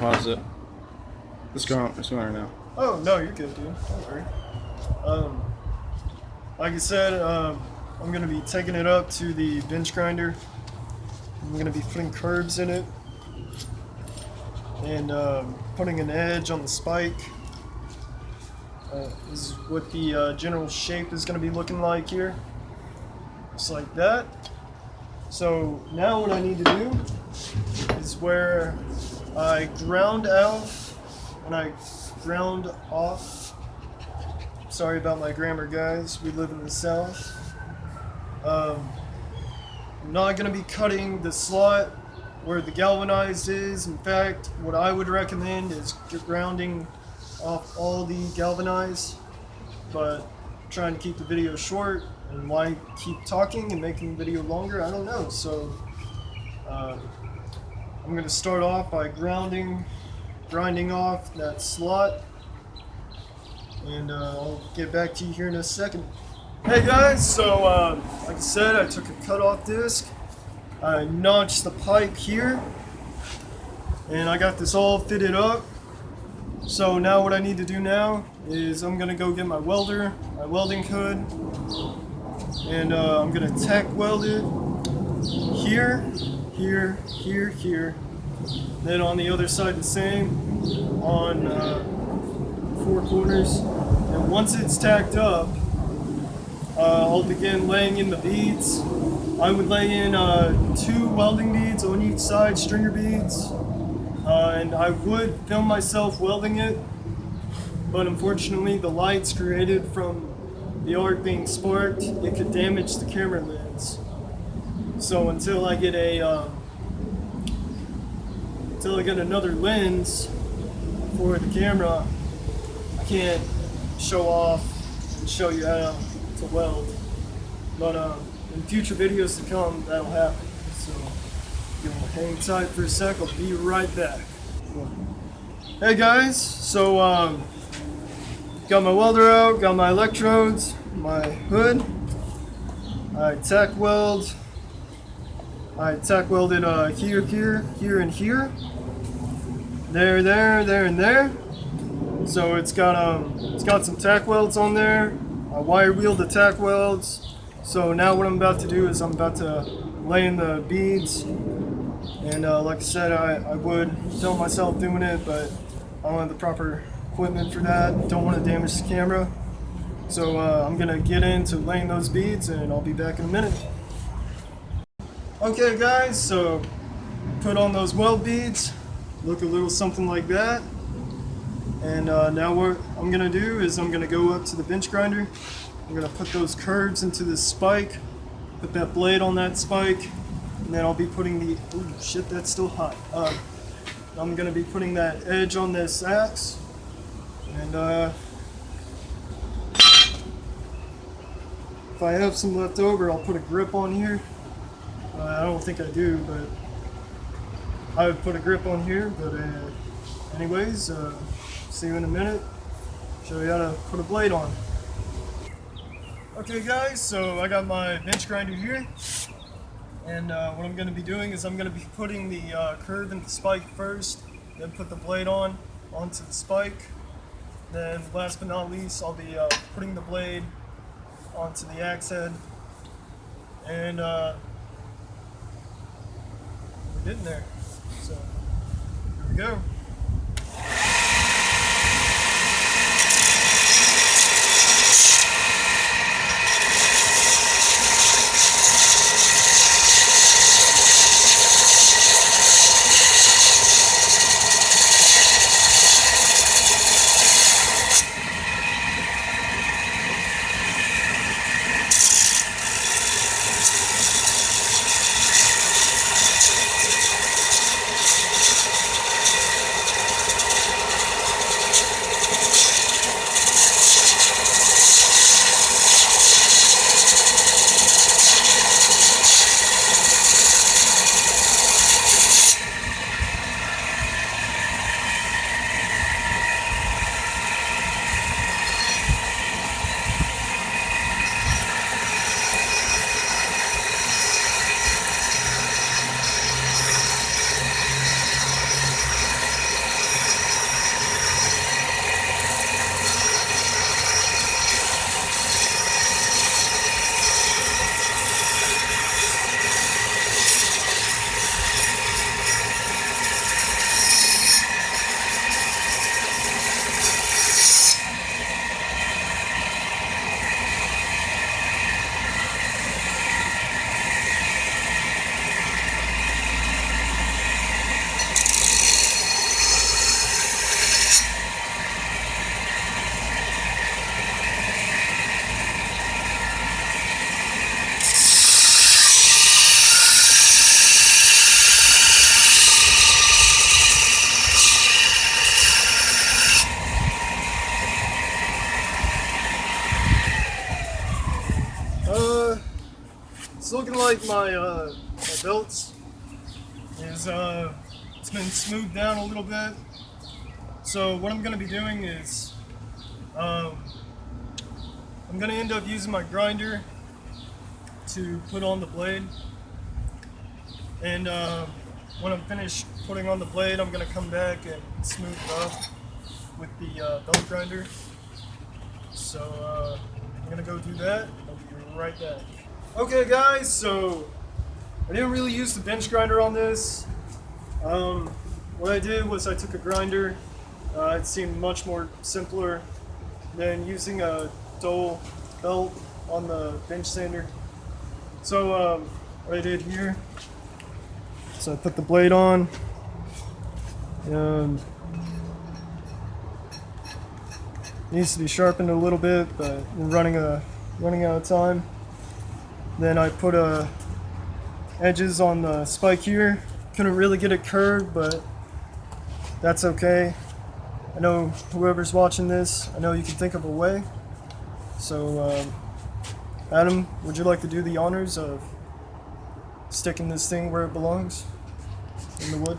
pause it. It's going right now. Oh, no, you're good, dude. Don't worry. Like I said, I'm going to be taking it up to the bench grinder. I'm going to be putting curves in it and putting an edge on the spike. This is what the general shape is going to be looking like here. Just like that. So now what I need to do is where I ground out and I ground off. Sorry about my grammar, guys. We live in the South. I'm not going to be cutting the slot where the galvanized is. In fact, what I would recommend is grounding off all the galvanized, but trying to keep the video short. And why keep talking and making the video longer? I don't know. So I'm going to start off by grinding off that slot, and I'll get back to you here in a second. Hey guys, so like I said, I took a cut-off disc, I notched the pipe here, and I got this all fitted up. So now what I need to do now is I'm going to go get my welder, my welding hood, and I'm going to tack weld it here, here, here, here. Then on the other side the same, on four corners. And once it's tacked up, I'll begin laying in the beads. I would lay in 2 welding beads on each side, stringer beads. And I would film myself welding it, but unfortunately the lights created from the arc being sparked, it could damage the camera lens. So until I get another lens for the camera, I can't show off and show you how to weld. But in future videos to come, that'll happen. So you'll hang tight for a sec. I'll be right back. Hey guys, so got my welder out, got my electrodes, my hood. I tack welded here, here, here, and here. There, there, there, and there. So it's got some tack welds on there. I wire wheeled the tack welds. So now what I'm about to do is I'm about to lay in the beads. And like I said, I would film myself doing it, but I don't have the proper equipment for that. Don't want to damage the camera. So I'm gonna get into laying those beads, and I'll be back in a minute. Okay guys, so put on those weld beads. Look a little something like that. And now what I'm gonna do is I'm gonna go up to the bench grinder. I'm gonna put those curves into this spike, put that blade on that spike, and then I'll be putting the, oh shit, that's still hot. I'm gonna be putting that edge on this axe, and if I have some left over, I'll put a grip on here. I don't think I do, but I would put a grip on here. But anyways, see you in a minute. Show you how to put a blade on. Okay guys, so I got my bench grinder here, and what I'm going to be doing is I'm going to be putting the curve in the spike first, then put the blade onto the spike. Then last but not least, I'll be putting the blade onto the axe head, and we're getting there. So here we go. like my belts is it's been smoothed down a little bit. So what I'm gonna be doing is I'm gonna end up using my grinder to put on the blade, and when I'm finished putting on the blade, I'm gonna come back and smooth it up with the belt grinder. So I'm gonna go do that. I'll be right back. Okay guys, so I didn't really use the bench grinder on this. What I did was I took a grinder. It seemed much more simpler than using a dull belt on the bench sander. So what I did here, so I put the blade on. Needs to be sharpened a little bit, but we're running out of time. Then I put edges on the spike here. Couldn't really get it curved, but that's okay. I know whoever's watching this, I know you can think of a way. So Adam, would you like to do the honors of sticking this thing where it belongs in the wood?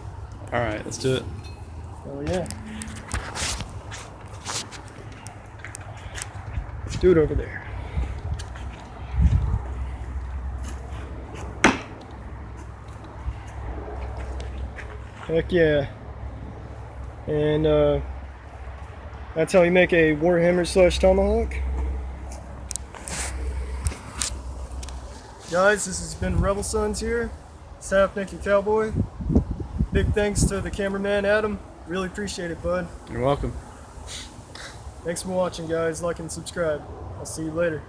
All right, let's do it. Oh yeah. Do it over there. Heck yeah. And that's how you make a Warhammer / Tomahawk. Guys, this has been Rebel Sons here. It's Half Naked Cowboy. Big thanks to the cameraman Adam. Really appreciate it, bud. You're welcome. Thanks for watching, guys. Like and subscribe. I'll see you later.